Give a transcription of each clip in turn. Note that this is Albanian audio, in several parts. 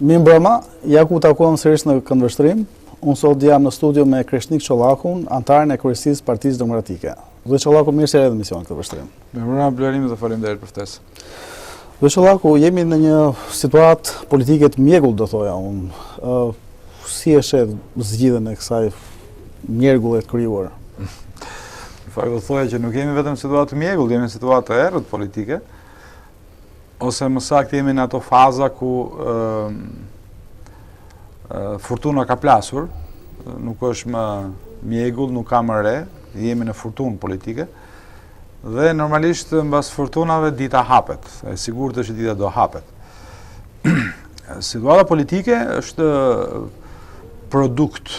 Mi mbrëma, ja ku takuam sërish në këndveshtrim. Unë sot jam në studio me KRESHNIK ÇOLLAKun, antarin e kryesisë Partisë Demokratike. Dhe Çollaku, mirë se erdhe në emision këtë vështrim. Me mbrëma Blerim dhe faleminderit për ftesë. Dhe Çollaku, jemi në një situatë politike të mjegull, do thoja unë. Si e shet zgjidhjen e kësaj mjegulle të krijuar? Në fakt do thoja që nuk jemi vetëm situatë të mjegull, jemi në situatë të errët politike, ose më saktë jemi në ato faza ku fortuna ka plasur, nuk është më mjegull, nuk ka më re, jemi në furtunë politike, dhe normalisht mbas fortunave dita hapet, e sigurt është që dita do hapet. Situata politike është produkt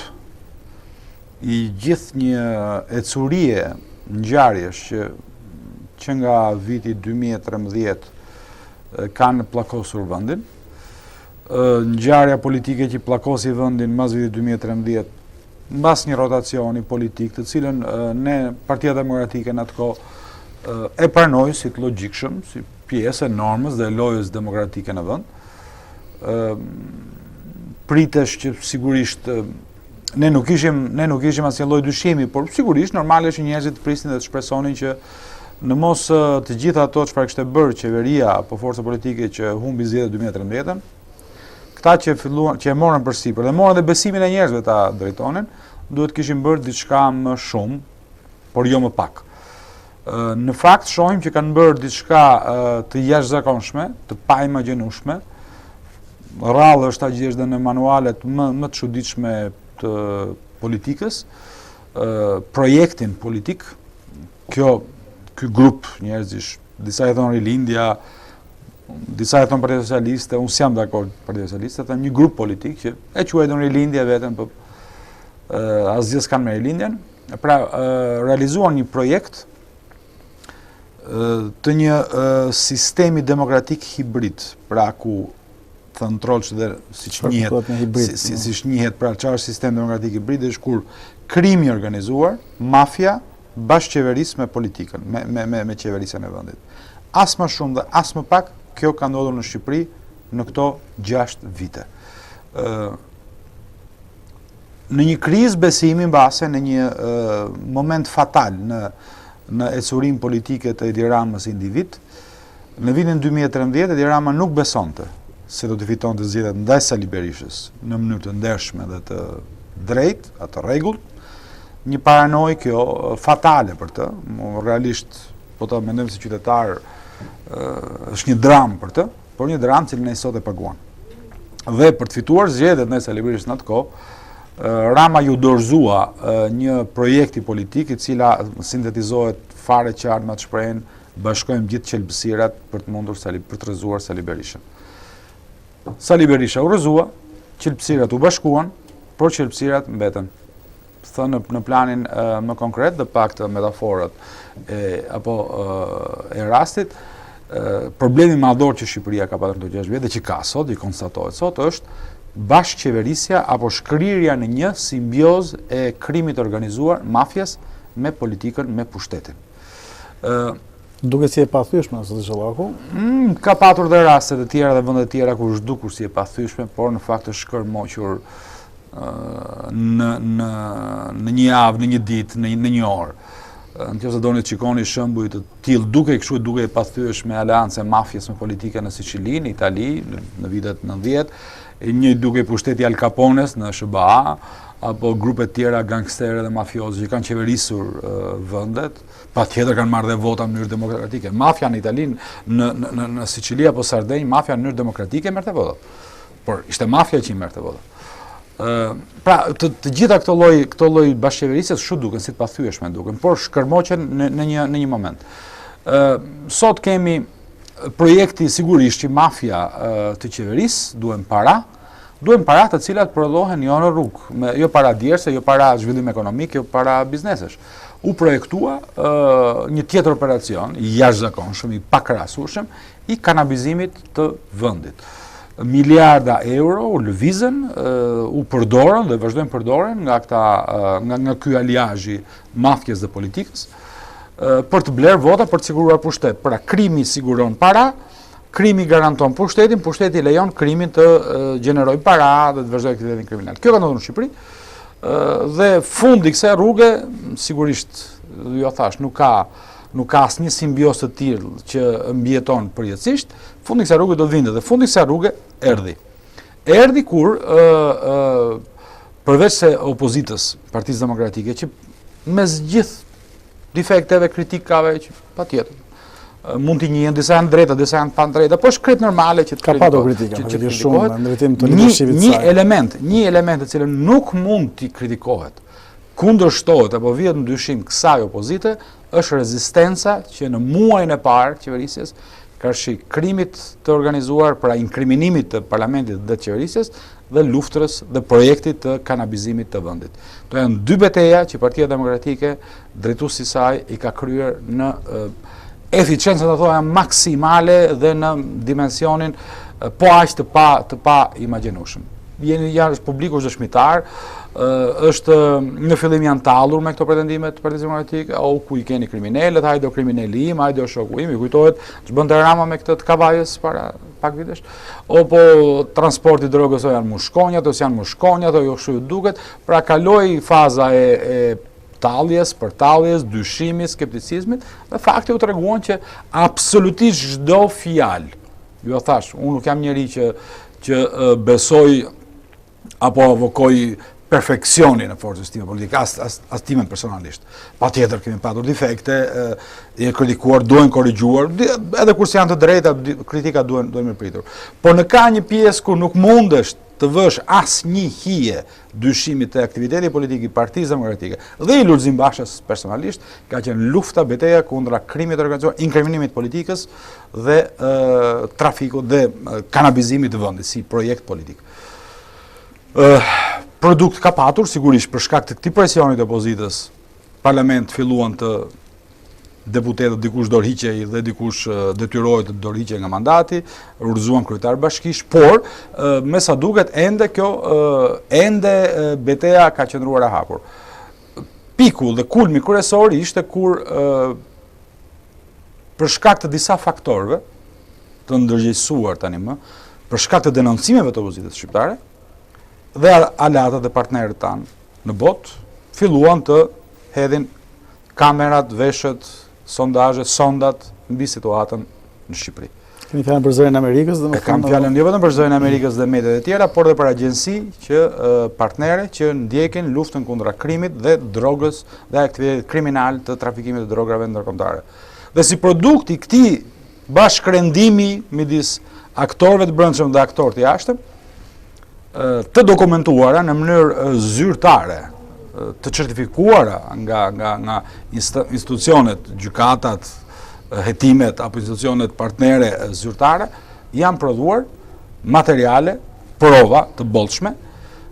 i gjithë një ecurie ngjarjesh që nga viti 2013 kanë pllakosur vendin. Ngjarja politike që pllakosi vendin mbas vitit 2013, mbas një rotacioni politik, të cilën ne Partia Demokratike në atë kohë e pranoi si të logjikshëm, si pjesë e normës dhe lojës demokratike në vend. Pritesh që sigurisht ne nuk ishim asnjë lloj dyshimi, por sigurisht normale është që njerëzit të prisnin dhe të shpresonin që në mos të gjitha ato çfarë kishte bërë qeveria apo forca politike që humbi zgjedhjet 2013, këta që e morën përsipër dhe morën dhe besimin e njerëzve ta drejtonin, duhet kishin bërë diçka më shumë, por jo më pak. Në fakt shohim që kanë bërë diçka të jashtëzakonshme, të paimagjinueshme. Rrallë është ta gjesh dhe në manualet më të çuditshme të politikës, projektin politik, ky grup njerëzish, disa e thonë rilindja, disa e thonë Partia Socialiste, unë s'jam dakord Partia Socialiste, të një grup politik që e quajtën rilindje vetëm, për asgjë s'kanë me rilindjen, pra realizuan një projekt të një sistemi demokratik hibrid, pra ku thënë trollç dhe siç njihet pra çfarë është sistem demokratik hibrid, është kur krimi i organizuar, mafia bashkëqeverisë me politikën, me qeverisjen e vendit. As më shumë dhe as më pak, kjo ka ndodhur në Shqipëri në këto 6 vite. Në një krizë besimi mbase, në një moment fatal në ecurim politike të Edi Ramës individ, në vitin 2013 Edi Rama nuk besonte se do të fitonte zgjedhjet ndaj Sali Berishës në mënyrë të ndershme dhe të drejtë, atë rregull. Një paranojë kjo fatale për të, realisht po ta mendojmë si qytetar, është një dramë për të, por një dramë që ne sot e paguam. Dhe për të fituar zgjedhjet ndaj Sali Berishës në atë kohë, Rama ju dorëzua një projekti politik i cila sintetizohet fare qartë me atë shprehjen bashkojmë gjithë qelbësirat për të mundur për të rrëzuar Sali Berishën. Sali Berisha u rrëzua, qelbësirat u bashkuan, por qelbësirat mbeten. Thënë në planin më konkret dhe pak të metaforët e rastit, problemi madhor që Shqipëria ka pasur në 6 vjet dhe që ka sot, i konstatohet sot, është bashkëqeverisja apo shkrirja në një simbioz e krimit organizuar, mafjas, me politikën, me pushtetin. Duket si e pathyeshme, zoti Çollaku? Ka patur dhe raste të tjera dhe vende të tjera ku është dukur si e pathyeshme, por në fakt është shkërmoqur në një javë, në një ditë, në një orë. Nëse doni të shikoni shembuj të tillë duke e pathyeshme aleance mafjes me politikën në Sicili, në Itali, në vitet 90, një duke pushteti Al Capones në SBA, apo grupe tjera gangstere dhe mafiozë që kanë qeverisur vendet, patjetër kanë marrë dhe vota në mënyrë demokratike. Mafia në Itali, në Sicili apo Sardenjë, mafia në mënyrë demokratike merrte votat. Por ishte mafia që i merrte votat. Pra, të gjitha këto lloj bashkëqeverisje shu duken si të pathyeshme duken, por shkërmoqen në një moment. Sot kemi projekti sigurisht që mafia të qeverisë duhen para të cilat prodhohen jo në rrugë, jo para djerse, jo para zhvillim ekonomik, jo para biznesesh. U projektua një tjetër operacion, i jashtëzakonshëm, i pakrahasueshëm, i kanabizimit të vendit. Miliarda euro u lëvizën, u përdorën dhe vazhdojnë përdoren nga ky aliazhi mafjes dhe politikës, për të blerë vota, për të siguruar pushtet. Pra krimi siguron para, krimi garanton pushtetin, pushteti lejon krimin të gjeneroj para dhe të vazhdoj aktivitetin kriminal. Kjo ka ndodhur në Shqipëri, dhe fundi kësaj rruge, sigurisht, ju thash, nuk ka asnjë simbios të tillë që mbijeton përjetësisht, fundi kësaj rruge do të vinte dhe fundi kësaj rruge erdhi. Erdhi kur përveç se opozitës, Partisë Demokratike, që mes gjithë defekteve, kritikave që patjetër mund t'i njihen, disa janë drejta, disa janë pa drejta, po është krejt normale që të ka patur kritika, shumë në ndërtim të leadershipit të saj. Një element të cilën nuk mund t'i kritikohet, kundërshtohet apo vihet në dyshim kësaj opozite, është rezistenca që në muajin e parë qeverisjes kërshi krimit të organizuar, pra inkriminimit të parlamentit dhe të qeverisjes, dhe luftës dhe projektit të kanabizimit të vendit. To janë dy betejë që Partia Demokratike, drejtuesi i saj, i ka kryer në eficiencën të thoja maksimale dhe në dimensionin po aq të pa imagjinueshëm. Është publiku është dëshmitar, është në fillim janë tallur me këto pretendime të Partisë Demokratike, o ku i keni kriminalët, hajde o kriminali im, hajde o shoku im, i kujtohet ç'bënte Rama me këtë të kavajës para pak vitesh, o po transporti drogës o janë mushkonjat, ose janë mushkonjat, o jo kështu ju duket, pra kaloi faza e talljes, përtalljes, dyshimit, skepticizmit, dhe fakti u treguan që absolutisht çdo fjalë, ju thash, unë nuk jam njeri që besoj apo avokoj perfeksionin në forcës time politike, as time personalisht. Patjetër kemi patur defekte, e kritikuar, duhen korrigjuar, edhe kurse janë të drejta, kritika duhen mirëpritur. Por në ka një pjesë ku nuk mundesh të vësh asnjë hije dyshimit të aktiviteti politik i Partisë Demokratike dhe i Lulzim Bashës personalisht, ka qenë lufta, betejë kundra krimit të organizuar, inkriminimit politikës dhe trafikut dhe kanabizimit të vendit si projekt politik. Produkt ka patur, sigurisht për shkak të këtij presionit të opozitës, parlament filluan të deputetët dikush dorëhiqej dhe dikush detyrohej të dorëhiqej nga mandati, urzuan kryetar bashkish, por me sa duket ende betejë ka qëndruar e hapur. Piku dhe kulmi kryesor ishte kur për shkak të disa faktorëve të ndërgjegjësuar tani më, për shkak të denoncimeve të opozitës shqiptare dhe alatët e partnerët tanë në botë, filluan të hedhin kamerat, veshët, sondazhe, sondat mbi situatën në Shqipëri. Keni fjalën për zërin e Amerikës? Kam fjalën jo vetëm për zërin e Amerikës dhe mediat e tjera, por edhe për agjenci që partnere që ndjekin luftën kundra krimit dhe drogës dhe aktivitetit kriminal të trafikimit të drograve ndërkombëtare. Dhe si produkt i këtij bashkërendimi midis aktorëve të brendshëm dhe aktorët e jashtëm, të dokumentuara në mënyrë zyrtare, të certifikuara nga institucionet, gjykatat, hetimet apo institucionet partnere zyrtare, janë prodhuar materiale, prova të bollshme,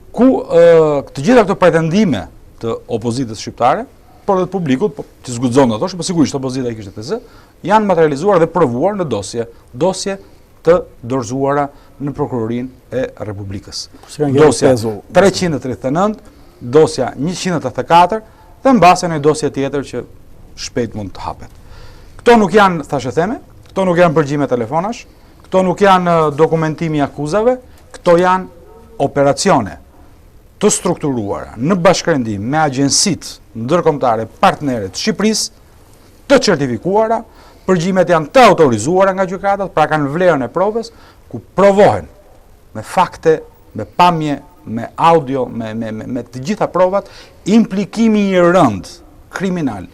ku të gjitha këto pretendime të opozitës shqiptare, por dhe të publikut, që zguxon ato, por sigurisht opozita i kishte të zë, janë materializuar dhe provuar në dosje të dorëzuara në Prokurorinë e Republikës. Dosja 339, dosja 184 dhe mbase një dosje tjetër që shpejt mund të hapet. Këto nuk janë, thashë theme, këto nuk janë përgjime telefonash, këto nuk janë dokumentimi akuzave, këto janë operacione të strukturuara në bashkërendim me agjensit ndërkombëtare partnere të Shqipërisë, të certifikuara, përgjimet janë të autorizuara nga gjykatat, pra kanë vlerën e provës, ku provohen me fakte, me pamje, me audio, me të gjitha provat, implikimi i rënd kriminal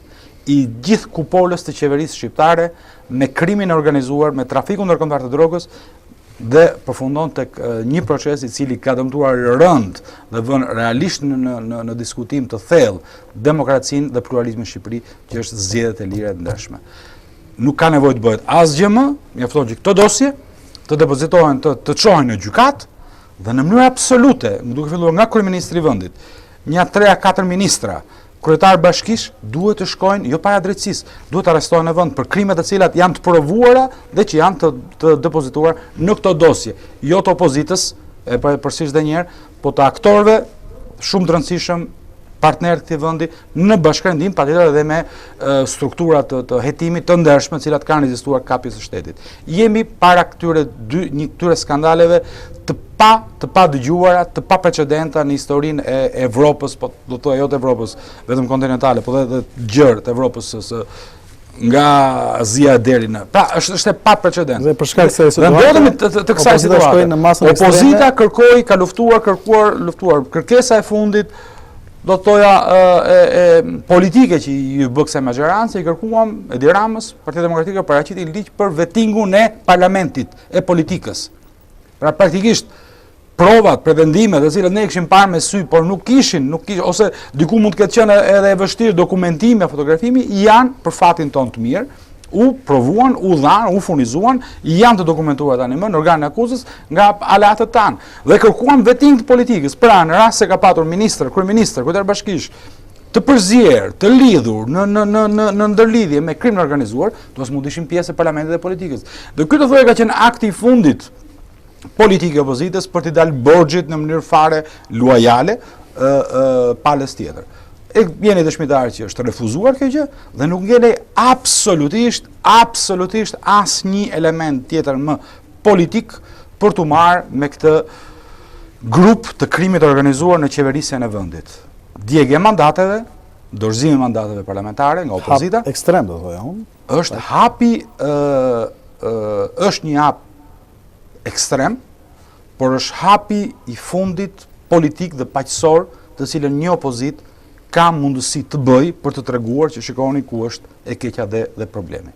i gjithë kupolës të qeverisë shqiptare me krimin organizuar, me trafikun ndërkombëtar të drogës dhe përfundon tek një proces i cili ka dëmtuar rënd dhe vën realisht në diskutim të thellë demokracinë dhe pluralizmin në Shqipëri, që është zgjedhjet e lira të ndershme. Nuk ka nevojë të bëhet asgjë më, mjafton që këto dosje të depozitohen, të çohen në gjykat dhe në mënyrë absolute, duke filluar nga kryeministri i vendit, një 3-4 ministra, kryetar bashkish, duhet të shkojnë jo para drejtësisë, duhet të arrestohen në vend për krime të cilat janë të provuara dhe që janë të depozituar në këto dosje, jo të opozitës, përsëris edhe një herë, po të aktorëve shumë të rëndësishëm partnerët këtij vendi në bashkërendim, patjetër edhe me struktura të hetimit të ndershme, të cilat kanë ekzistuar kapjes së shtetit. Jemi para këtyre skandaleve të pa dëgjuara, të pa precedenta në historinë e Evropës, po do të thoya jo të Evropës vetëm kontinentale, po edhe të gjerë të Evropës nga Azia deri në. Pra është e pa precedent. Dhe për shkak se ndodhemi të kësaj situate. Opozita kërkoi, ka luftuar, luftuar. Kërkesa e fundit do të thoya politike që ju bë kësaj majorancë, i kërkuam Edi Ramës, Partia Demokratike paraqiti ligj për vettingun e parlamentit, e politikës. Pra praktikisht provat, pretendimet të cilat ne kishim parë me sy, por nuk kishin, ose diku mund të ketë qenë edhe e vështirë dokumentimi e fotografimi, janë për fatin tonë të mirë, u provuan, u dhanë, u furnizuan, janë të dokumentuar tani më në organin e akuzës nga aleatët tanë. Dhe kërkuan vetting të politikës, pra në rast se ka patur ministër, kryeministër, kryetar bashkish, të përzierë, të lidhur në ndërlidhje me krimin organizuar, duhet mund ishin pjesë e parlamentit dhe politikës. Dhe ky do thoya ka qenë akti i fundit politike opozitës për t'i dalë borxhit në mënyrë fare luajale palës tjetër. Jeni dëshmitarë që është refuzuar kjo gjë dhe nuk ngjelej absolutisht asnjë element tjetër më politik për t'u marrë me këtë grup të krimit organizuar në qeverisjen e vendit. Djegje mandateve, dorëzimi mandateve parlamentare nga opozita. Hap ekstrem do thoya unë. Është hapi, është një hap ekstrem, por është hapi i fundit politik dhe paqësor të cilën një opozit ka mundësi të bëj për të treguar që shikoni ku është e keqja dhe problemi.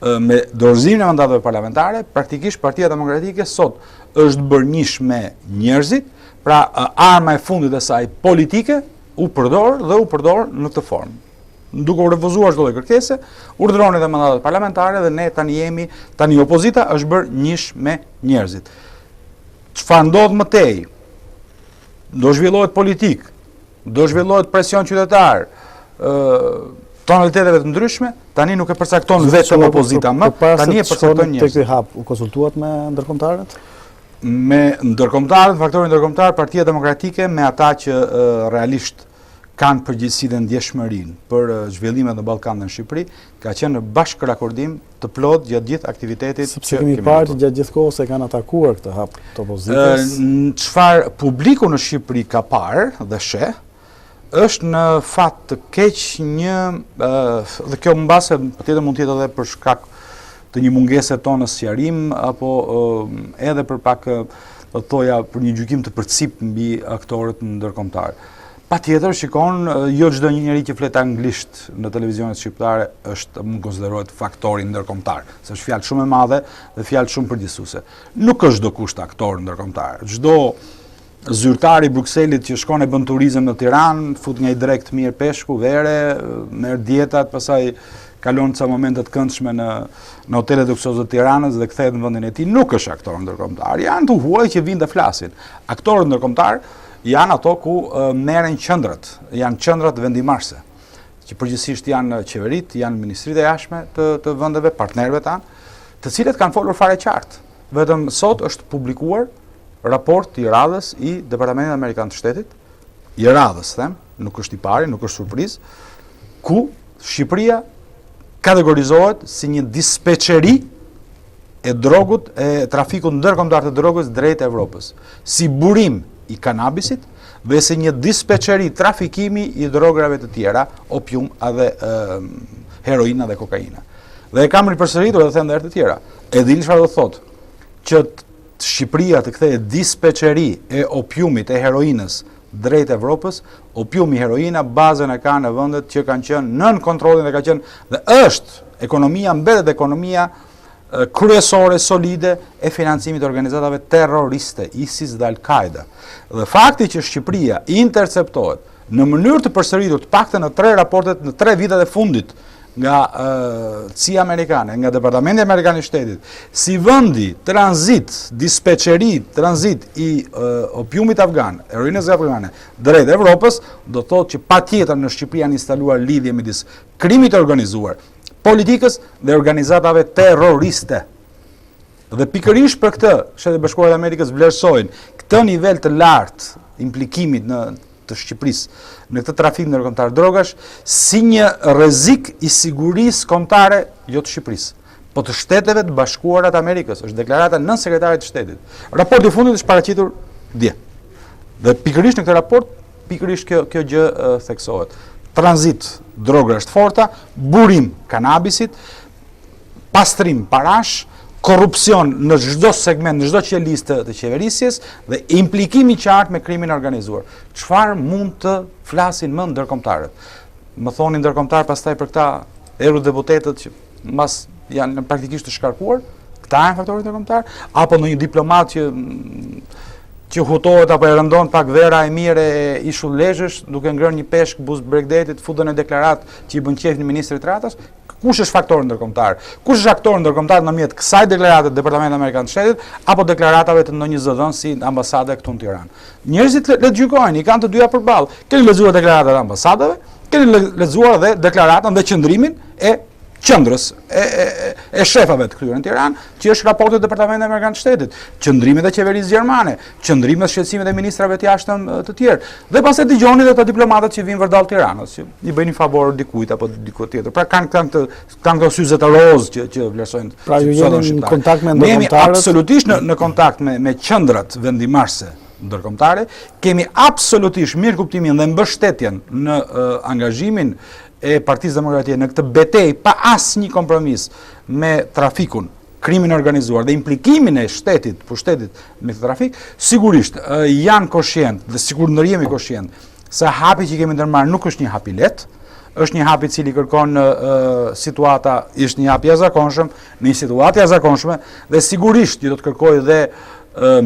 Me dorëzimin e mandateve parlamentare, praktikisht Partia Demokratike sot është bërë njësh me njerëzit, pra arma e fundit e saj politike u përdor në këtë formë. Duke u refuzuar çdo lloj kërkese, urdhëroni edhe mandatet parlamentare dhe ne tani opozita është bërë njësh me njerëzit. Çfarë ndodh më tej? Do zhvillohet politik, do zhvillohet presion qytetar, tonaliteteve të ndryshme, tani nuk e përcakton vetëm opozita më, tani e përcakton njerëzit. Tek ky hap u konsultuat me ndërkombëtarët? Me ndërkombëtarët, faktorin ndërkombëtar, Partia Demokratike me ata që realisht kanë përgjegjësi dhe ndjeshmërinë për zhvillimet në Ballkan dhe në Shqipëri, ka qenë në bashkërakordim të plot gjatë gjithë aktivitetit. Sepse kemi parë që gjatë gjithë kohës e kanë atakuar këtë hap të opozitës. Çfarë publiku në Shqipëri ka parë dhe sheh, është në fat të keq dhe kjo mbase patjetër mund të jetë edhe për shkak të një mungese tonë sqarim apo edhe për pak do thoya për një gjykim të përcip mbi aktorët ndërkombëtar. Patjetër shikon, jo çdo njeri që flet anglisht në televizionet shqiptare mund konsiderohet faktori ndërkombëtar, se është fjalë shumë e madhe dhe fjalë shumë përgjithësuese. Nuk është çdo kusht aktor ndërkombëtar. Çdo zyrtar i Brukselit që shkon e bën turizëm në Tiranë, fut një drekt mirë peshku, vere, merr dietat, pastaj kalon ca momente të këndshme në hotelet luksoze të Tiranës dhe kthehet në vendin e tij, nuk është aktor ndërkombëtar. Janë të huaj që vinë dhe flasin. Aktorët ndërkombëtar janë ato ku merren qendrat, janë qendrat vendimarrëse, që përgjithsisht janë qeverit, janë ministritë e jashtme të vendeve, partnerëve tanë, të cilët kanë folur fare qartë. Vetëm sot është publikuar raport i radhës i Departamentit Amerikan të Shtetit, i radhës, them, nuk është i pari, nuk është surprizë, ku Shqipëria kategorizohet si një dispeçeri e drogut, e trafikut ndërkombëtar të drogës drejt Evropës, si burim i kanabisit dhe si një dispeçeri trafikimi i drograve të tjera, opium edhe heroina dhe kokaina. Dhe e kam ripërsëritur dhe them edhe të tjera. E dini çfarë do thotë? Që Shqipëria të kthehet dispeçeri e opiumit e heroinës drejt Evropës, opiumi, heroina, bazën e ka në vendet që kanë qenë nën kontrollin dhe ka qenë dhe është ekonomia, mbetet ekonomia kryesore, solide e financimit të organizatave terroriste, ISIS dhe Al-Qaeda. Dhe fakti që Shqipëria interceptohet në mënyrë të përsëritur të paktën në 3 raportet në 3 vitet e fundit nga CIA amerikane, nga Departamenti Amerikan i Shtetit, si vendi tranzit, dispeçeri, tranzit i opiumit afgan, heroinës afgane, drejt Evropës, do thotë që patjetër në Shqipëri janë instaluar lidhje midis krimit të organizuar, politikës dhe organizatave terroriste. Dhe pikërisht për këtë, Shtetet e Bashkuara të Amerikës vlerësojnë këtë nivel të lartë implikimit në të Shqipërisë në këtë trafik ndërkombëtar drogash si një rrezik i sigurisë kombëtare jo të Shqipërisë, po të Shteteve të Bashkuara të Amerikës. Është deklarata nën sekretarit të Shtetit. Raporti i fundit është paraqitur dje. Dhe pikërisht në këtë raport, pikërisht kjo gjë theksohet. Tranzit drogash të forta, burim kanabisit, pastrim parash, korrupsion në çdo segment, në çdo qelistë të qeverisjes dhe implikimi i qartë me krimin organizuar. Çfarë mund të flasin më ndërkombëtarët? Më thonin ndërkombëtar pastaj për këta eurodeputetët që mbas janë praktikisht të shkarkuar, këta janë faktorët ndërkombëtar, apo ndonjë diplomat që hutohet apo e rëndon pak vera e mirë e Ishull Lezhësh, duke ngrënë një peshk buz Bregdetit, futën në deklarat që i bën qef në ministrit Ratas. Kush është faktor ndërkombëtar? Kush është aktor ndërkombëtar nëmjet kësaj deklarate të Departamentit Amerikan të Shtetit apo deklaratave të ndonjë zëdhën si ambasada këtu në Tiranë? Njerëzit le të gjykojnë, i kanë të dyja përballë. Keni lexuar deklaratat e ambasadave, keni lexuar edhe deklaratën dhe qëndrimin e qendrës e shefave të këtyre në Tiranë, që është raporti i Departamentit Amerikan të Shtetit, qëndrimet e qeverisë gjermane, qëndrimet e shqetësimit e ministrave të jashtëm të tjerë. Dhe pastaj dëgjoni edhe ata diplomatët që vinë vërdall Tiranës, që i bëjnë favor dikujt apo dikujt tjetër. Pra kanë këto syze të rozë që vlerësojnë. Pra ju jeni në kontakt me ndërkombëtarët? Ne jemi absolutisht në kontakt me qendrat vendimarrëse ndërkombëtare, kemi absolutisht mirë kuptimin dhe mbështetjen në angazhimin e Partisë Demokratike në këtë betejë pa asnjë kompromis me trafikun, krimin organizuar dhe implikimin e shtetit, pushtetit me këtë trafik, sigurisht janë koshient dhe sikur ndër jemi koshient se hapi që kemi ndërmarrë nuk është një hap i lehtë, është një hap i cili kërkon situata, është një hap i jashtëzakonshëm, në një situatë jashtëzakonshme dhe sigurisht që do të kërkojë dhe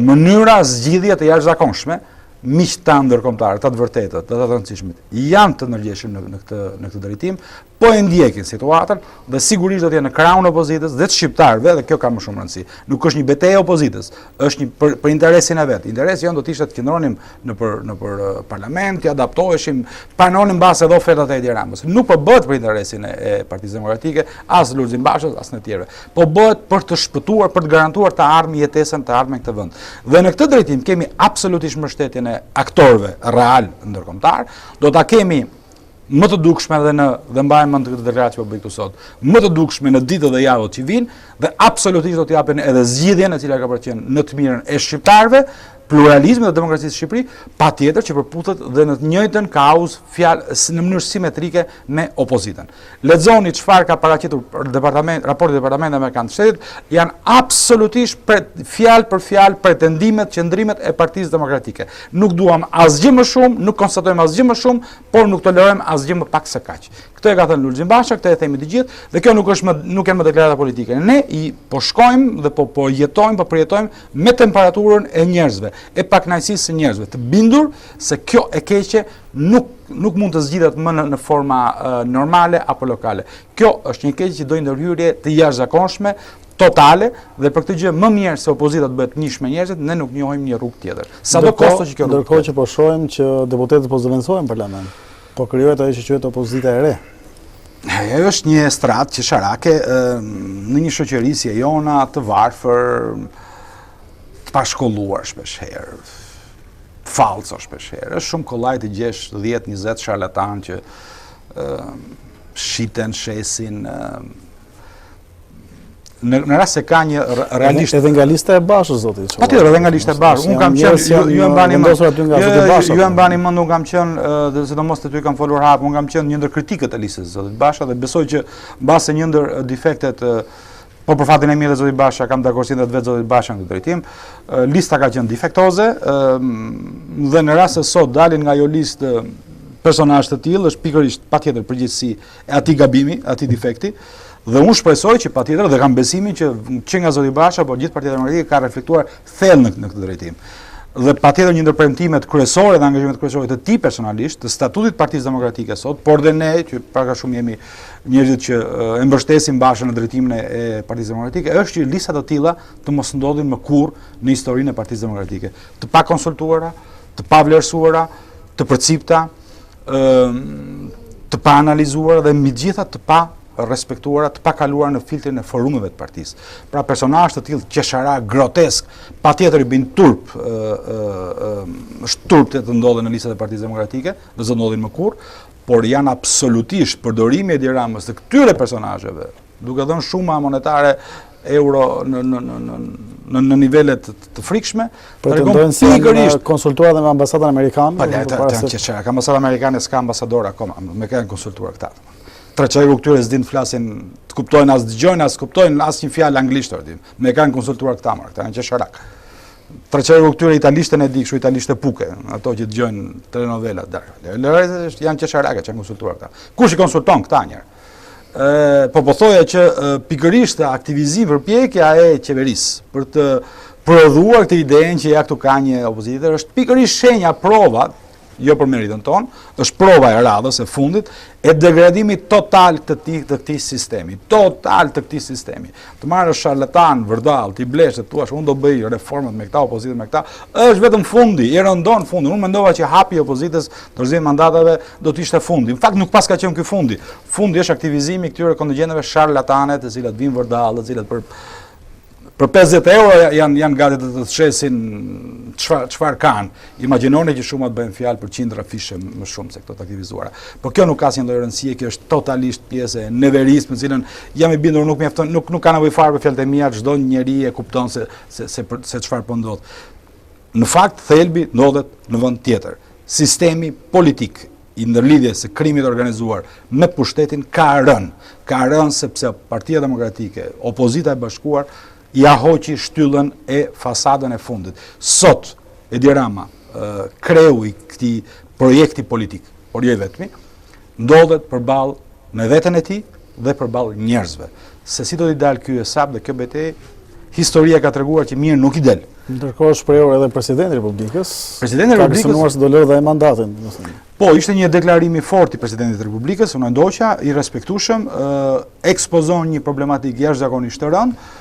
mënyra zgjidhje të jashtëzakonshme. Miqtë tanë ndërkombëtarë, të vërtetët, të rëndësishmit, janë të ndërgjegjshëm në këtë drejtim, po e ndjekin situatën dhe sigurisht do të jenë në krahun e opozitës dhe të shqiptarëve, dhe kjo ka më shumë rëndësi. Nuk është një betejë opozitës, është një për interesin e vet. Interesi jonë do të ishte të qëndronim nëpër parlament, të adaptoheshim, panonim mbas edhe ofertat e Edi Ramës. Nuk po bëhet për interesin e Partisë Demokratike, as Lulzim Bashës, as në tjerëve. Po bëhet për të shpëtuar, për të garantuar të ardhmen jetesën të ardhmen këtë vend. Dhe në këtë drejtim kemi absolutisht mbështetjen e aktorëve real ndërkombëtar, do ta kemi më të dukshme dhe mbajmë mend këtë deklaratë që po bëj këtu sot, më të dukshme në ditët dhe javët që vijnë dhe absolutisht do të japen edhe zgjidhjen e cila ka përqen në të mirën e shqiptarëve, pluralizmit dhe demokracisë në Shqipëri, patjetër që përputet dhe në të njëjtën kauzë fjalë në mënyrë simetrike me opozitën. Lexoni çfarë ka paraqitur raporti i Departamentit Amerikan të Shtetit, janë absolutisht fjalë për fjalë pretendimet, qëndrimet e Partisë Demokratike. Nuk duam asgjë më shumë, nuk konstatojmë asgjë më shumë, por nuk tolerojmë asgjë më pak se kaq. Këtë e ka thënë Lulzim Basha, këtë e themi të gjithë, dhe kjo nuk janë më deklarata politike. Ne po shkojmë dhe po jetojmë, po përjetojmë me temperaturën e njerëzve, e pakënaqësisë së njerëzve, të bindur se kjo e keqe nuk mund të zgjidhet më në forma normale apo lokale. Kjo është një keqe që do ndërhyrje të jashtëzakonshme, totale, dhe për këtë gjë më mirë se opozita të bëhet njësh me njerëzit, ne nuk njohim një rrugë tjetër. Sado kosto që kjo rrugë. Ndërkohë që po shohim që deputetët po zëvendësohen në parlament, po krijohet ajo që quhet opozita e re. Ajo është një stratë që sharake në një shoqëri si e jona të varfër, të pashkolluar shpeshherë, falso shpeshherë. Është shumë kollaj të gjesh 10-20 sharlatan që shiten, shesin. Në rast se ka një realisht edhe nga lista e Bashës zoti. Patjetër edhe nga lista e Bashës. Unë kam qenë ju e mbani mend, unë kam qenë sidomos te ty kam folur hap, unë kam qenë një ndër kritikët e listës së zotit Basha dhe besoj që mbase një ndër defektet po për fatin e mirë zoti Basha kam dakordsinë vetë zoti Basha në këtë drejtim. Lista ka qenë defektoze dhe në rast se sot dalin nga ajo listë personazh të tillë është pikërisht patjetër përgjegjësi e atij gabimi, atij defekti. Dhe unë shpresoj që patjetër dhe kam besimin që nga zoti Basha, por gjithë Partia Demokratike ka reflektuar thellë në këtë drejtim. Dhe patjetër një ndër premtimet kryesore dhe angazhimet kryesore të tij personalisht, të statutit Partisë Demokratike sot, por dhe ne që para shumë jemi njerëzit që e mbështesim Bashën në drejtimin e Partisë Demokratike, është që lista të tilla të mos ndodhin më kurrë në historinë e Partisë Demokratike. Të pa konsultuara, të pa vlerësuara, të përcipta, të pa analizuara dhe mbi gjitha të pa respektuara, të pakaluara në filtrin e forumeve të partisë. Pra personazh të tillë qeshara, grotesk, patjetër i bin turp, është turp të ndodhen në listat e Partisë Demokratike, do të ndodhin më kurrë, por janë absolutisht përdorimi Edi Ramës të këtyre personazheve, duke dhënë shuma monetare euro në nivelet të frikshme, pretendojnë se janë konsultuar dhe me ambasadën amerikane. Ka ambasadë amerikane, s'ka ambasador akoma, me kanë konsultuar këta. Treqegu këtyre s'din të flasin, të kuptojnë as dëgjojnë, as kuptojnë as një fjalë anglisht, me kanë konsultuar këta marrë, këta janë qesharak. Treqegu këtyre italishtën e di, kështu italishtë e puke, ato që dëgjojnë telenovelat darë. Lërëzë janë qesharake që janë konsultuar këta. Kush i konsulton këta njerë? Po thoja që pikërisht aktivizim përpjekja e qeverisë për të prodhuar këtë idenë që ja këtu ka një opozitë, është pikërisht shenja, prova, jo për meritën tonë, është prova e radhës e fundit e degradimit total të këtij sistemi, total të këtij sistemi. Të marrësh sharlatan, vërdall, ti blesh të thuash unë do bëj reformat me këta, opozitën me këta, është vetëm fundi, i rëndon fundi. Unë mendova që hapi i opozitës dorëzim mandatave do të ishte fundi. Në fakt nuk pas ka qenë ky fundi. Fundi është aktivizimi i këtyre kontingjenteve sharlatane, të cilat vinë vërdall, të cilat për 50 euro janë gati të shesin çfarë kanë. Imagjinoni që shumat bëjnë fjalë për qindra fishe më shumë se këto të aktivizuara. Por kjo nuk ka asnjë lloj rëndësie, kjo është totalisht pjesë e neverisë, me cilën jam i bindur nuk mjafton, nuk ka nevojë fare për fjalët e mia, çdo njeri e kupton se çfarë po ndodh. Në fakt thelbi ndodhet në vend tjetër. Sistemi politik i ndërlidhjes së krimit organizuar me pushtetin ka rënë sepse Partia Demokratike, opozita e bashkuar ja hoqi shtyllën e fasadën e fundit. Sot, Edi Rama, kreu i këtij projekti politik, por jo i vetmi, ndodhet përballë me veten e tij dhe përballë njerëzve. Se si do t'i dalë ky hesab dhe kjo betejë, historia ka treguar që mirë nuk i del. Ndërkohë shprehur edhe Presidenti i Republikës. Presidenti i Republikës ka se do lërë dhe mandatin. Po, ishte një deklarim i fortë i Presidentit të Republikës, unë ndoqa i respektueshëm, ekspozon një problematikë jashtëzakonisht të rëndë,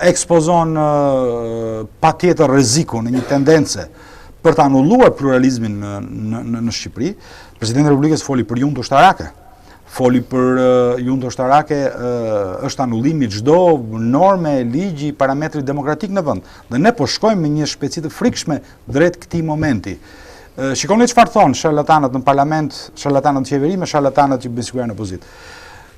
ekspozon pa tjetër rrezikun në një tendence për të anulluar pluralizmin në Shqipëri. Presidenti i Republikës foli për junë ushtarake. Foli për junë ushtarake, është anullimi çdo norme, ligji, parametri demokratik në vend. Dhe ne po shkojmë me një shpejtësi të frikshme drejt këtij momenti. Shikoni çfarë thonë sharlatanët në parlament, sharlatanët në qeveri me sharlatanët që bëjnë në opozitë.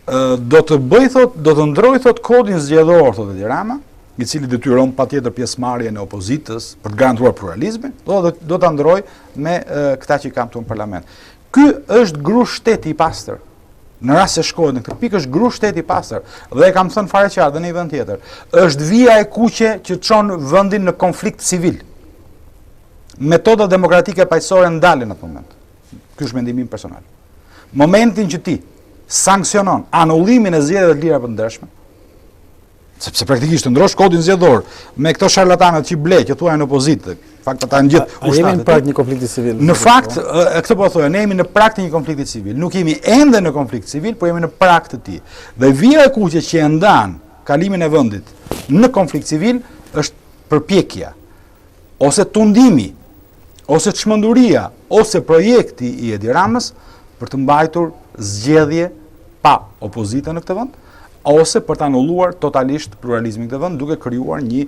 Do të bëj, do të ndroj, kodin zgjedhor, thotë Edi Rama, i cili detyron patjetër pjesëmarrjen e opozitës për të garantuar pluralizmin, do ta ndroj me këta që kam këtu në parlament. Ky është gru shteti i pastër. Në rast se shkohet në këtë pikë është gru shteti i pastër dhe e kam thënë fare qartë në një vend tjetër. Është vija e kuqe që çon vendin në konflikt civil. Metodat demokratike paqësore ndalen në atë moment. Ky është mendimi im personal. Momentin që ti sankcionon anullimin e zgjedhjeve të lira për ndërshme, sepse praktikisht të ndrosh kodin zgjedhor me këto sharlatanët që ble, që thuajnë në opozitë, fakt ata në gjithë ushtatet. Jemi në prag një konflikti civil. Në fakt, këtë po thoya, ne jemi në prag të një konflikti civil. Nuk jemi ende në konflikt civil, por jemi në prag të tij. Dhe vija e kuqe që e ndan kalimin e vendit në konflikt civil është përpjekja ose tundimi, ose çmenduria, ose projekti i Edi Ramës për të mbajtur zgjedhje pa opozitën në këtë vend, ose për të anulluar totalisht pluralizmin në këtë vend, duke krijuar një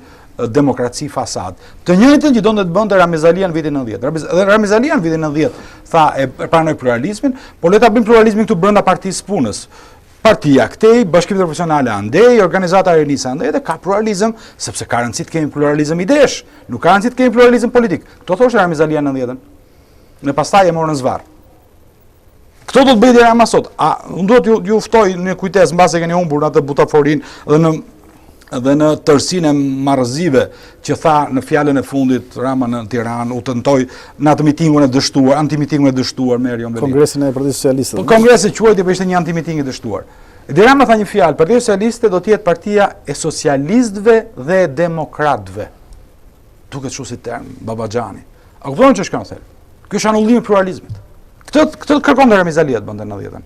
demokraci fasad. Të njëjtën që donte të bënte Ramizalia në vitin 90. Ramizalia në vitin 90 tha e pranoi pluralizmin, por le ta bëjmë pluralizmin këtu brenda Partisë Punës. Partia këtej, Bashkimi Profesionale andej, organizata e Renisa andej, dhe ka pluralizëm, sepse ka rëndësi të kemi pluralizëm idesh, nuk ka rëndësi të kemi pluralizëm politik. Kto thoshte Ramizalia në 90-ën? Në pastaj e morën zvarr. Këto do të bëjë Edi Rama sot. Unë do t'ju ftoj në kujtesë mbas e keni humbur atë butaforin dhe në tërsinë e marrëzive që tha në fjalën e fundit Rama në Tiranë, u tentoi në atë mitingun e dështuar, antimitingun e dështuar me Erion Belli. Kongresin e Partisë Socialiste. Kongresi quajti për ishte një antimiting i dështuar. Edi Rama tha një fjalë, Partia Socialiste do të jetë partia e socialistëve dhe e demokratëve. Duket kështu si term babaxhani. A kupton ç'është kjo? Ky është anullimi i pluralizmit. Këtë kërkon Ramizalia të bënte në 90-ën.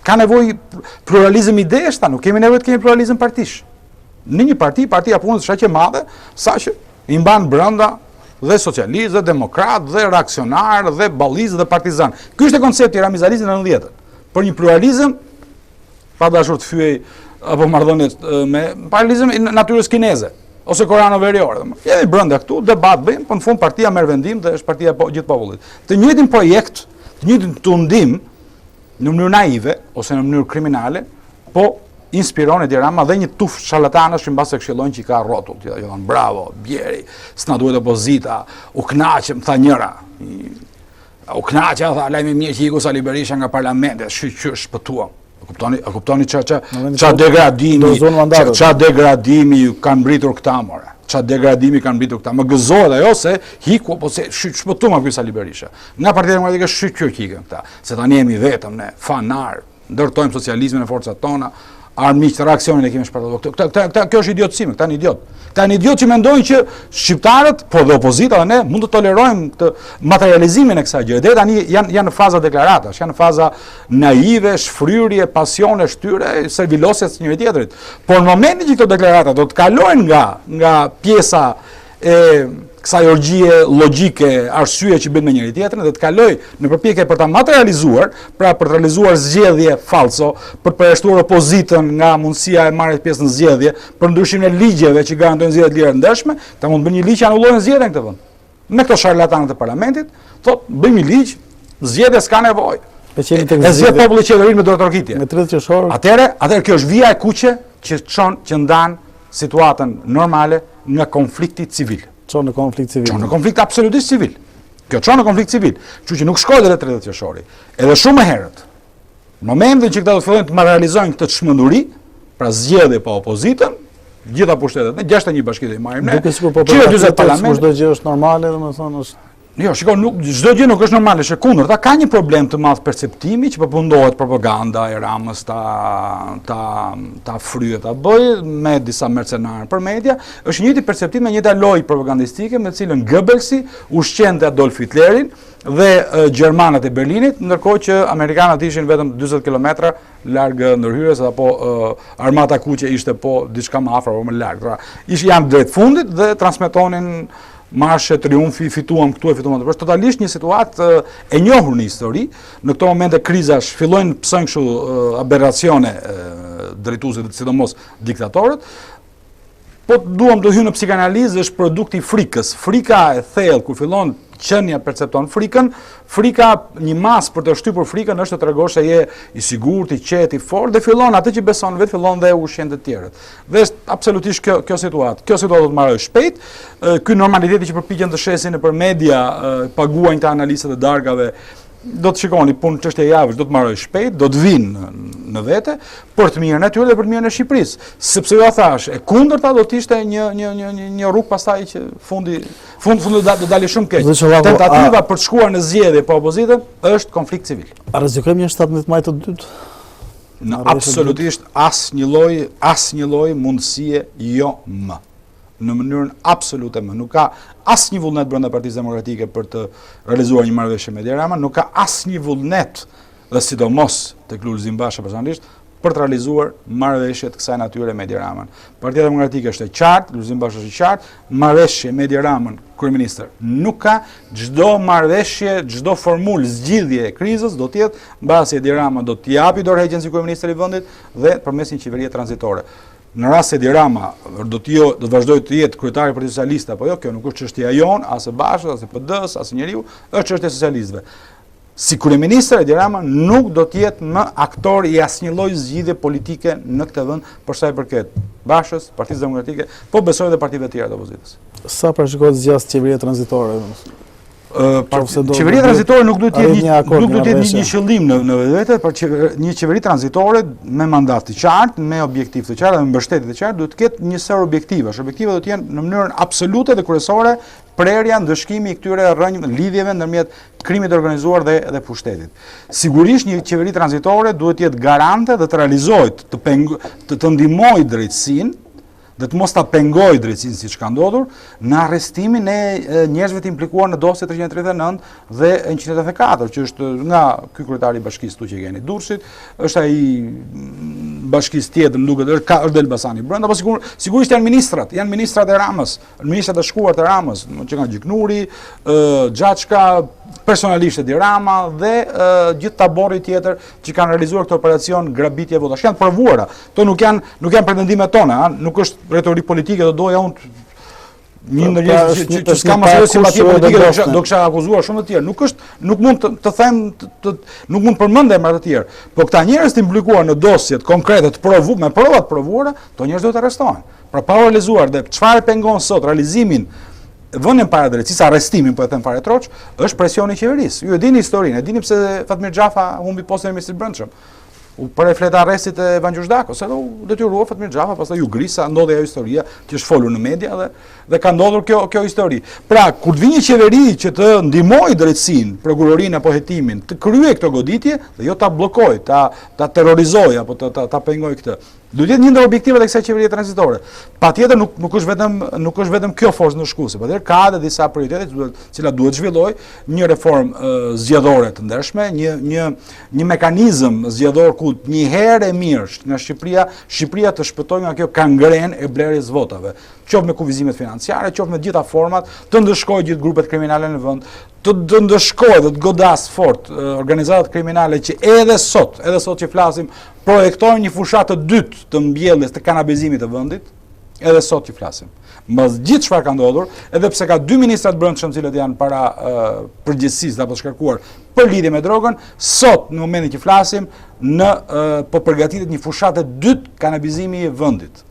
Ka nevojë pluralizëm idesh, nuk kemi nevojë të kemi pluralizëm partish. Në një Partia Punës është aq e madhe, saqë i mban brenda dhe socialistë, dhe demokratë, dhe reakcionarë, dhe ballistë dhe partizan. Ky është koncepti i Ramizalisë në 90-ën. Për një pluralizëm pa dashur të fyej apo marrëdhënie me paralizëm i natyrës kineze ose koreano-veriore. Jemi brenda këtu, debat bëjmë, po në fund partia merr vendim dhe është partia gjithë popullit. Të njëjtin projekt, të njëjtin tundim në mënyrë naive ose në mënyrë kriminale, po inspiron Edi Rama dhe një tuf sharlatanësh që mbas e këshillojnë që i ka rrotull. Jo, thonë bravo, bjeri, s'na duhet opozita, u kënaqem, tha njëra. U kënaqja, tha lajmi mirë që iku Sali Berisha nga parlamenti, shpëtuam. A kuptoni qa degradimi kanë mbritur këta, more. Qa degradimi kanë mbritur këta. Më gëzohet ajo se hiku, po se shpëtuam ky Sali Berisha. Nga Partia Demokratike shqyrë kikën këta. Se tani jemi vetëm ne, fanar, ndërtojmë socializmin e forcat tona, armiq të reaksionin e kemi shpërtatuar. Kjo është idiotësime, këta janë idiot. Këta janë idiot që mendojnë që shqiptarët, po dhe opozita dhe ne, mund të tolerojmë të materializimin e kësaj gjëre. Deri tani janë në faza deklaratash, janë në faza naive, shfryrje, pasione, shtyre, servilosjes njëri tjetrit. Por në momentin që këto deklarata do të kalojnë nga pjesa e kësaj orgjie logjike, arsye që bën me njëri tjetrin dhe të kaloj në përpjekje për ta materializuar, pra për të realizuar zgjedhje falso, për të përjashtuar opozitën nga mundësia e marrjes pjesë në zgjedhje, për ndryshimin e ligjeve që garantojnë zgjedhje të lira ndeshme, ta mund të bëjnë një ligj që anullojnë zgjedhjen në këtë vend. Me këto sharlatanët e parlamentit, thotë bëjmë një ligj, zgjedhja s'ka nevojë. E zgjedh populli qeverin me dorëtorkitje. Me 30 qershor. Atëherë kjo është vija e kuqe që ndan situatën normale nga konflikti civil. Çon në konflikt civil. Çon në konflikt absolutisht civil. Kjo çon në konflikt civil. Kështu që nuk shkoi deri 30 qershori. Edhe shumë herët. Në momentin që këta do të fillojnë të materializojnë këtë çmenduri, pra zgjedhje pa opozitën, gjitha pushtetet, ne 61 bashkitë i marrim ne. Çdo 40 parlament, çdo gjë është normale, domethënë është. Jo, shiko, çdo gjë nuk është normale, është e kundërta. Ka një problem të madh perceptimi që përfundohet propaganda e Ramës ta fryet ta bëj me disa mercenarë për media, është njëjti perceptim me njëta lojë propagandistike me cilën Goebbelsi ushqente Adolf Hitlerin dhe gjermanët e Berlinit, ndërkohë që amerikanët ishin vetëm 40 kilometra larg ndërhyrjes apo armata kuqe ishte po diçka më afër apo më larg. Pra, janë drejt fundit dhe transmetonin marshe, triumfi, fituam këtu e fituam atë. Është totalisht një situatë e njohur në histori. Në këto momente krizash fillojnë pësojnë kështu aberracione drejtuese, sidomos diktatorët. Po duam të hyjmë në psikanalizë, është produkti i frikës. Frika e thellë kur fillon qenia percepton frikën, frika, një mas për të shtypur frikën është të tregosh se je i sigurt, i qetë, i fortë dhe fillon atë që beson vetë fillon dhe ushqen të tjerët. Dhe është absolutisht kjo situatë. Kjo situatë do të marrë shpejt. Ky normaliteti që përpiqen të shesin nëpër media, paguajnë të analistët e dargave, do të shikoni punë çështja e javës do të marrë shpejt, do të vinë në vete për të mirën e tyre dhe për të mirën e Shqipërisë. Sepse ju thash, e kundërta do të ishte një rrugë pastaj që fundi do dalë shumë keq. Tentativa për të shkuar në zgjedhje pa opozitën është konflikt civil. A rrezikojmë një 17 maj të dytë? Absolutisht asnjë lloj mundësie jo më. Në mënyrën absolute më. Nuk ka asnjë vullnet brenda Partisë Demokratike për të realizuar një marrëveshje me Edi Rama, nuk ka asnjë vullnet dhe sidomos tek Lulzim Basha personalisht për të realizuar marrëveshje të kësaj natyre me Edi Ramën. Partia Demokratike është e qartë, Lulzim Basha është i qartë, marrëveshje me Edi Ramën kryeministër nuk ka, çdo marrëveshje, çdo formulë zgjidhje e krizës do të jetë mbasi Edi Rama do të japi dorëheqjen si kryeministër i vendit dhe përmes një qeverie tranzitore. Në rast se Edi Rama do të vazhdojë të jetë kryetari i Partisë Socialiste apo jo, kjo nuk është çështja jon, as e Bashës, as e PD-s, as njeriu, është çështja e socialistëve. Si kryeministër Edi Rama nuk do të jetë më aktor i asnjë lloji zgjidhje politike në këtë vend për sa i përket Bashës, Partisë Demokratike, po besoj edhe partive të tjera të opozitës. Sa parashikohet zgjas qeveria tranzitore? Qeveria tranzitore nuk duhet të jetë një qëllim në vetë, por një qeveri tranzitore me mandat të qartë, me objektiv të qartë dhe me mbështetje të qartë duhet të ketë një sër objektivash. Objektivat do të jenë në mënyrën absolute dhe kryesore prerja, ndëshkimi i këtyre lidhjeve ndërmjet krimit të organizuar dhe pushtetit. Sigurisht një qeveri tranzitore duhet të jetë garante dhe të realizojë, të ndihmojë drejtësinë dhe të mos ta pengoj drejtësinë siç ka ndodhur në arrestimin e njerëzve të implikuar në dosje 339 dhe 194, që është nga ky kryetari i bashkisë këtu që keni Durrësit, është ai bashkisë tjetër, më duket është del Elbasani brenda, po sigurisht janë ministrat e Ramës, ministrat e shkuar të Ramës, që nga Gjiknuri, Gjaçka, personalisht e Di Rama dhe gjithë tabori tjetër që kanë realizuar këtë operacion grabitje votash. Janë provuara. Këto nuk janë pretendimet tona, nuk është retorikë politike, do doja unë një ndër që s'ka më simpatie politike do kisha akuzuar shumë të tjerë. Nuk mund të them, nuk mund përmend emra të tjerë. Po këta njerëz të implikuar në dosjet konkrete me prova të provuara, to njerëz do të arrestohen. Pra pa realizuar dhe çfarë pengon sot realizimin vënien para drejtësisë, arrestimin, po e them fare troç, është presioni i qeverisë. Ju e dini historinë, e dini pse Fatmir Xhafa humbi postën e ministrit brendshëm. Për e fleta arrestit e Van Gjushdakos, se u detyrua Fatmir Xhafa, pastaj ju grisa, ndodhi ajo historia që është folur në media dhe ka ndodhur kjo histori. Pra, kur të vi një qeveri që të ndihmojë drejtësinë, prokurorinë apo hetimin, të kryej këto goditje dhe jo ta bllokojë, ta terrorizojë apo ta pengojë këtë. Duhet të jetë një ndër objektivat e kësaj qeverie tranzitore. Patjetër nuk është vetëm kjo forcë ndëshkuese, patjetër ka edhe disa prioritete të cilat duhet zhvilloj, një reformë zgjedhore të ndershme, një mekanizëm zgjedhor ku një herë e mirë nga Shqipëria të shpëtojë nga kjo kangren e blerjes votave, qoftë me kufizimet financiare, qoftë me gjitha format, të ndëshkojë gjithë grupet kriminale në vend, të ndëshkojë dhe të godas fort organizatat kriminale që edhe sot që flasim, projektojnë një fushat të dytë të mbjelljes të kanabizimit të vendit, edhe sot që flasim. Mbas gjithë çfarë ka ndodhur, edhe pse ka dy ministra të brendshëm cilët janë para përgjegjësisë apo shkarkuar për lidhje me drogën, sot në momentin që flasim po përgatitet një fushat e dytë kanabizimi i vendit.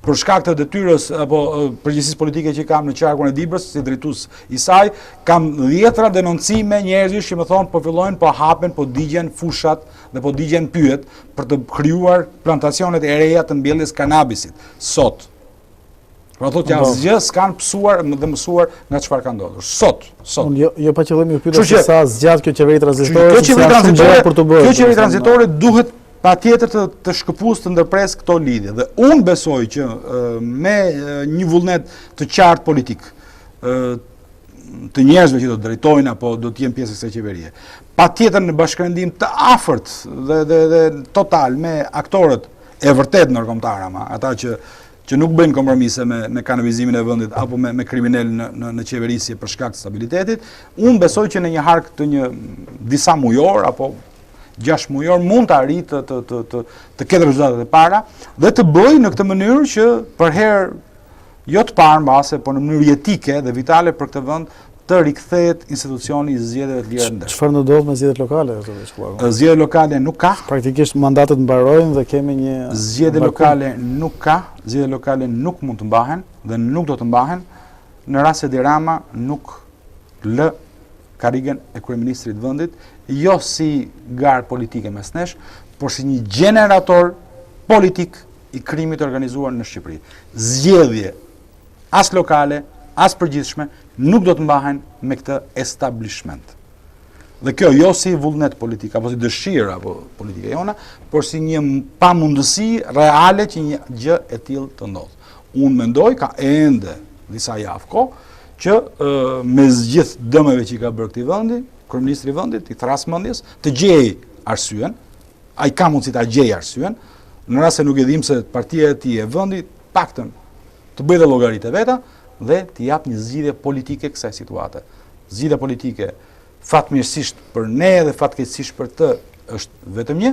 Për shkak të detyrës apo përgjegjësisë politike që kam në qarkun e Dibrës, si drejtues i saj, kam 10 denoncime njerëzish që më thonë po fillojnë, po hapen, po digjen fushat dhe po digjen pyet për të krijuar plantacionet e reja të mbjelljes kanabisit sot. Pra thotë që asgjë s'kan pësuar dhe mësuar nga çfarë ka ndodhur. Sot. Unë jo pa qëllim ju pyeta se sa zgjat kjo qeveri tranzitore. Kjo qeveri tranzitore duhet patjetër të shkëputës të ndërpres këto lidhje. Dhe unë besoj që me një vullnet të qartë politik të njerëzve që do të drejtojnë apo do të jenë pjesë e kësaj qeverie, patjetër në bashkërendim të afërt dhe total me aktorët e vërtet ndërkombëtar, ata që nuk bëjnë kompromise me kanabizimin e vendit apo me kriminal në qeverisje për shkak të stabilitetit, unë besoj që në një hark të disa mujor apo 6 mujor mund të arritë të ketë rezultatet e para dhe të bëjë në këtë mënyrë që për herë jo të parë mbase, por në mënyrë jetike dhe vitale për këtë vend të rikthehet institucioni i zgjedhjeve të lira ndër. Çfarë ndodh me zgjedhjet lokale? Zgjedhje lokale nuk ka. Praktikisht mandatet mbarojnë dhe kemi një zgjedhje lokale nuk ka, zgjedhje lokale nuk mund të mbahen dhe nuk do të mbahen në rast se Di Rama nuk lë karrigen e kryeministrit vendit, jo si garë politike mes nesh, por si një generator politik i krimit organizuar në Shqipëri. Zgjedhje as lokale, as përgjithshme, nuk do të mbahen me këtë establishment. Dhe kjo jo si vullnet politik, apo si dëshirë apo politike jona, por si një pamundësi reale që një gjë e tillë të ndodhë. Unë mendoj, ka ende disa javë kohë, që me gjithë dëmeve që i ka bërë këtij vendi, kryeministri i vendit, i thras mendjes, të gjej arsyen, ai ka mundësi ta gjej arsyen, në rast se nuk e dim se partia e tij e vendit, paktën të bëjë dhe llogaritë veta dhe të jap një zgjidhje politike kësaj situate. Zgjidhja politike fatmirësisht për ne dhe fatkeqësisht për të është vetëm një,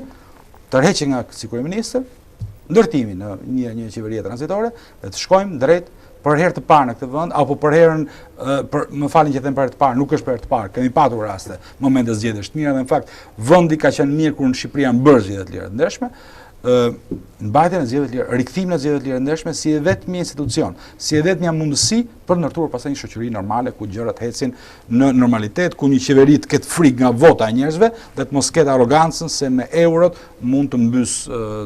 tërheqje nga si kryeministër, ndërtimi në një qeverie tranzitore dhe të shkojmë drejt për herë të parë në këtë vend, apo për herën, më falin që them për herë të parë, nuk është për herë të parë, kemi patur raste, momente zgjedhjesh të mira dhe në fakt vendi ka qenë mirë kur në Shqipëri janë bërë zgjedhje të lira të ndershme, mbajtjen e zgjedhjeve të lira, rikthimin e zgjedhjeve të lira të ndershme si vetëm një institucion, si vetëm një mundësi për të ndërtuar pastaj një shoqëri normale ku gjërat ecin në normalitet, ku një qeveri të ketë frikë nga vota e njerëzve dhe të mos ketë arrogancën se me eurot mund të mbys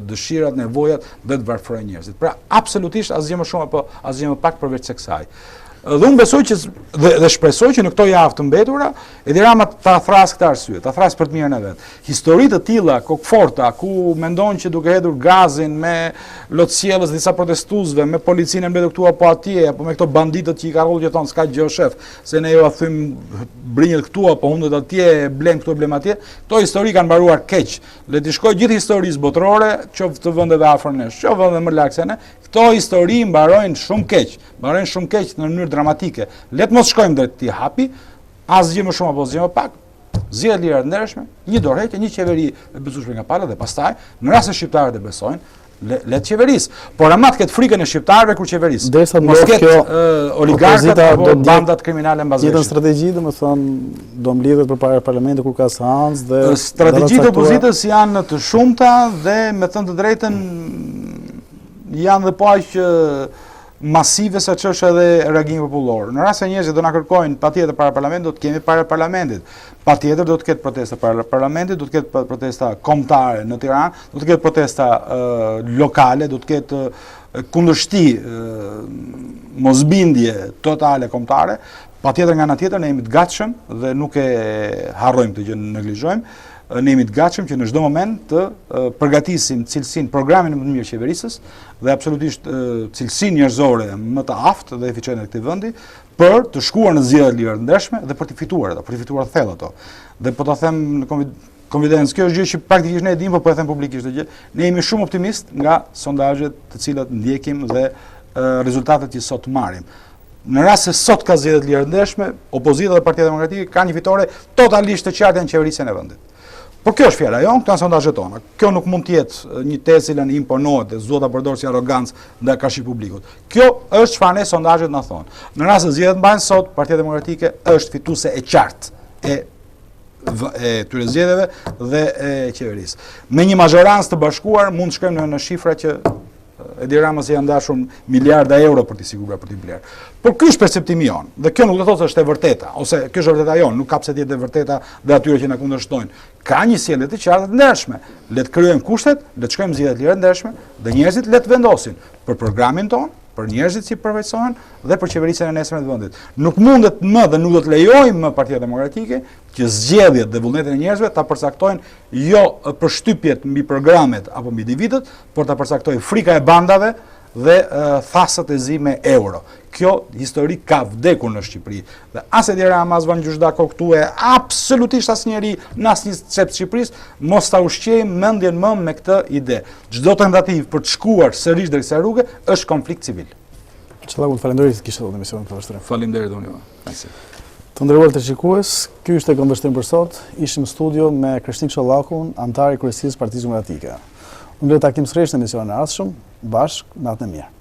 dëshirat, nevojat dhe të varfërojë njerëzit. Pra absolutisht asgjë më shumë apo asgjë më pak përveç se kësaj. Dhe unë besoj që dhe shpresoj që në këto javë të mbetura Edi Rama ta thras këtë arsye, ta thras për të mirën e vet. Historitë të tilla kokforta ku mendon që duke hedhur gazin me lotësjellës disa protestuesve, me policinë mbledhur këtu apo atje, apo me këto banditët që i ka rrolë që thonë s'ka gjë shef, se ne ju a thym brinjët këtu apo hundët atje, blem këtu blem atje. Këto histori kanë mbaruar keq. Le të shkojë gjithë historisë botërore, qoftë të vendeve afër nesh, qoftë vende më larg se ne, këto histori mbarojnë shumë keq, mbarojnë shumë keq në mënyrë dramatike. Le të mos shkojmë drejt këtij hapi, asgjë më shumë apo asgjë më pak. Zgjedhje lira të ndershme, një dorëheqje, një qeveri e besueshme nga pala dhe pastaj, në rast se shqiptarët e besojnë, le të qeveris. Por ama të ketë frikën e shqiptarëve kur qeveris. Mos ketë oligarkat apo bandat kriminale mbazëshme. Jetën strategji, domethënë, do mblidhet përpara parlamentit kur ka seancë dhe strategjitë e opozitës janë të shumta dhe me thënë të drejtën janë dhe po aq masive sa që është edhe reagimi popullor. Në rast se njerëzit do na kërkojnë patjetër para parlamentit, do të kemi para parlamentit. Patjetër do të ketë protesta para parlamentit, do të ketë protesta kombëtare në Tiranë, do të ketë protesta lokale, do të ketë kundërshti, mosbindje totale kombëtare. Patjetër nga ana tjetër ne jemi të gatshëm dhe nuk e harrojmë këtë gjë, neglizhojmë. Ne jemi të gatshëm që në çdo moment të përgatisim cilësinë, programin më të mirë qeverisës dhe absolutisht cilësinë njerëzore më të aftë dhe eficiente të këtij vendi për të shkuar në zgjedhje të lira të ndershme dhe për të fituar ato, për të fituar thellë ato. Dhe po ta them në konfidencë, kjo është gjë që praktikisht ne e dimë, por po e them publikisht këtë gjë. Ne jemi shumë optimist nga sondazhet të cilat ndjekim dhe rezultatet që sot marrim. Në rast se sot ka zgjedhje të lira të ndershme, opozita dhe Partia Demokratike kanë një fitore totalisht të qartë në qeverisjen e vendit. Por kjo është fjala jon, këto janë sondazhet tona. Kjo nuk mund të jetë një tezë që në imponohet dhe zota përdor si arrogancë ndaj kashit publikut. Kjo është çfarë ne sondazhet na thonë. Në rast se zgjedhjet mbahen sot, Partia Demokratike është fituese e qartë e këtyre zgjedhjeve dhe e qeverisë. Me një mazhorancë të bashkuar mund të shkojmë në shifra që Edi Rama si janë dashur miliarda euro për t'i siguruar për t'i bler. Por ky është perceptimi jon. Dhe kjo nuk do të thotë se është e vërteta, ose kjo është e vërteta jon, nuk ka pse të jetë e vërteta dhe atyre që na kundërshtojnë. Ka një sjellje të qartë të ndershme. Le të krijojmë kushtet, le të shkojmë zgjedhje të lira të ndershme dhe njerëzit le të vendosin për programin ton, për njerëzit që përfaqësohen dhe për qeverisjen e nesërme të vendit. Nuk mundet më dhe nuk do të lejojmë më Partia Demokratike që zgjedhjet dhe vullnetin e njerëzve ta përcaktojnë jo përshtypjet mbi programet apo mbi divitet, por ta përcaktojë frika e bandave dhe thasët e zi me euro. Kjo histori ka vdekur në Shqipëri. Dhe as Edi Rama, as Van Gjushdako këtu e absolutisht asnjëri në asnjë cep të Shqipërisë mos ta ushqejmë mendjen më me këtë ide. Çdo tentativë për të shkuar sërish drejt kësaj rruge është konflikt civil. Çollaku, falenderoj që kishte dhënë emisionin për vështrim. Faleminderit unë. Të nderuar të shikues, ky ishte këmbështrim për sot. Ishim në studio me KRESHNIK ÇOLLAKun, antar i kryesisë Partisë Demokratike. Unë do të takim sërish në emisionin e ardhshëm, bashkë, natën e mirë.